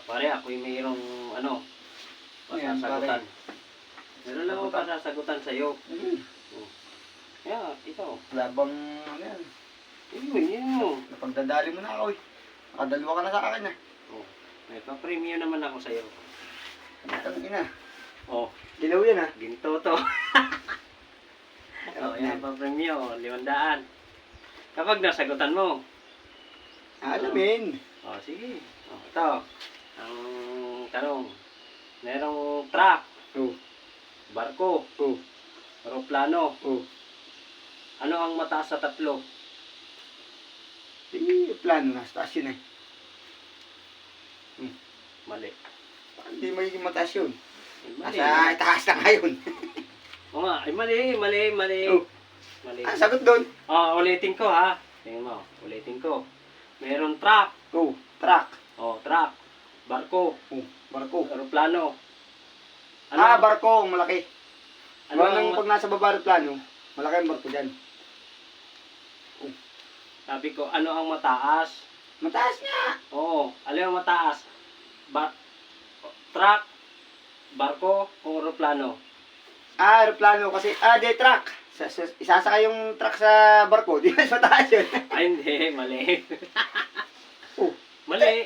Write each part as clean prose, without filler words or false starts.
Pare, ako'y mayroong ano, Ayan, pasasagutan. pare. Meron lang ako pasasagutan sa'yo. Ayun. Oh. Kaya, ikaw. Labang ano yan. Yun mo. Napagdadali mo na ako eh. Nakadalawa ka na sa akin ah. Oh. May pa-premium naman ako sa'yo. Ang ina. Oh, Dilaw yan ah. ginto to. Oh, yan, pa-premium. 500. Kapag nasagutan mo. Alamin. Oh, sige. Oh, ito. Ang tanong. Merong truck, Oh. barko, Oh. aeroplano. Oh. Ano ang mataas sa tatlo? Plano na. Taas yun eh. Mali. Hindi magiging mataas yun. Mali. Nasa itaas na ngayon. Oo nga. Ay, mali. Oh. Mali. Ah, sagot doon. Oh, ulitin ko ha. Tingnan mo. Ulitin ko. Meron truck. Oh. Truck. Oh, truck. Barko. Oh. Barko. Aeroplano. Barko. Malaki. Ano Ano ang, pag nasa baba ng plano, malaki ang barko dyan. sabi ko, ano ang mataas? Mataas nga. Oo. Ano ang mataas? Truck, barko, o aeroplano? Aeroplano kasi, di truck. Isasakay yung truck sa barko, di mas mataas yun. Ay, hindi. Mali. Oh. Mali.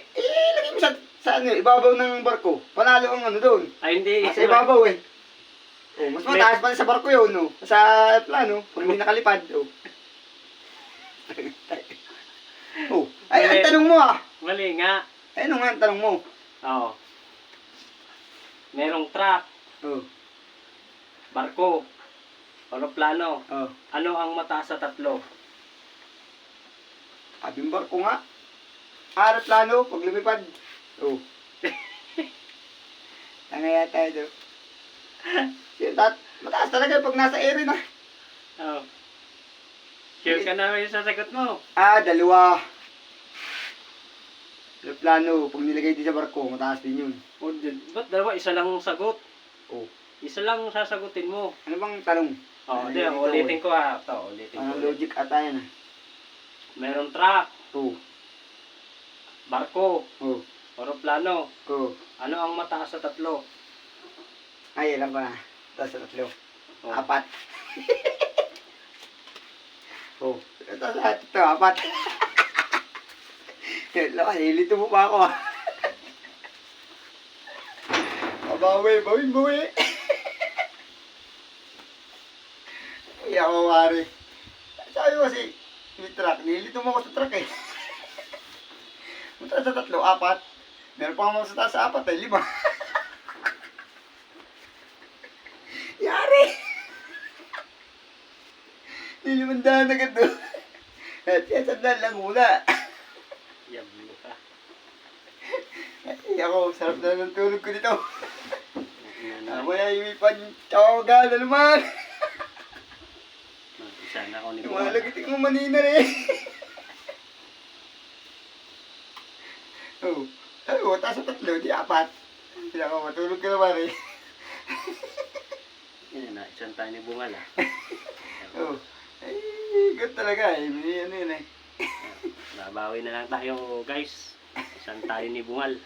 Lagay mo sa ano, ibabaw ng barko. Panalo ang ano doon. Ay, hindi. Sa ibabaw eh. Oh, mas mataas pa rin sa barko yun, no? Sa plano, kung hindi nakalipad, oh. Oh, ay, Mali. ang tanong mo ah. Mali nga. Ay, ano nga ang tanong mo? Oo. Merong truck, Oh, barko, aeroplano. oh. Ano ang mataas sa tatlo? Abing barko nga. Aeroplano, pag lumipad. Oh. Tangaya tayo doon. Mataas talaga pag nasa air na. Oo. Sure ka na yung sasagot mo? Dalawa. Aeroplano, pag nilagay din sa barko, mataas din yun. O, ba't dalawa? Isa lang ang sagot. Oh. Isa lang ang sasagutin mo. Ano bang tanong? Oo, Ay, di. ito, Ulitin ko ha. Ito, ulitin ko. Ang logic ata yan ah. Merong truck, Oh. barko, Oh. aeroplano. Oh. Ano ang mataas sa tatlo? Ay, alam ko na. Tapos sa tatlo. Oh. 4. Oh. Ito lahat ito, 4. Lakas, hilito mo pa ako ah. Bawi. Uy, ako mare. Sabi mo kasi, may truck. Nilito mo ako sa truck eh. Punta sa tatlo, 4. Meron pa ako sa taas sa 4 eh, 5. Yari! Nilimandahan agad doon. At yan, sandal lang muna. Yablo ka. Ay, ako, sarap na ng tulog ko dito. Ano, Mamaya yung pan-choga na naman. isa na ako ni Yung Buwan. mga lagitik mo manina rin. Oh, sabi mo, taas sa tatlo, di 4. Hindi ako, matulog ka naman eh. Yan na, isang tayo ni Bungal ah. Oh, ay, good talaga eh. Ano yun eh. Babawi na lang tayo guys. Isang tayo ni Bungal.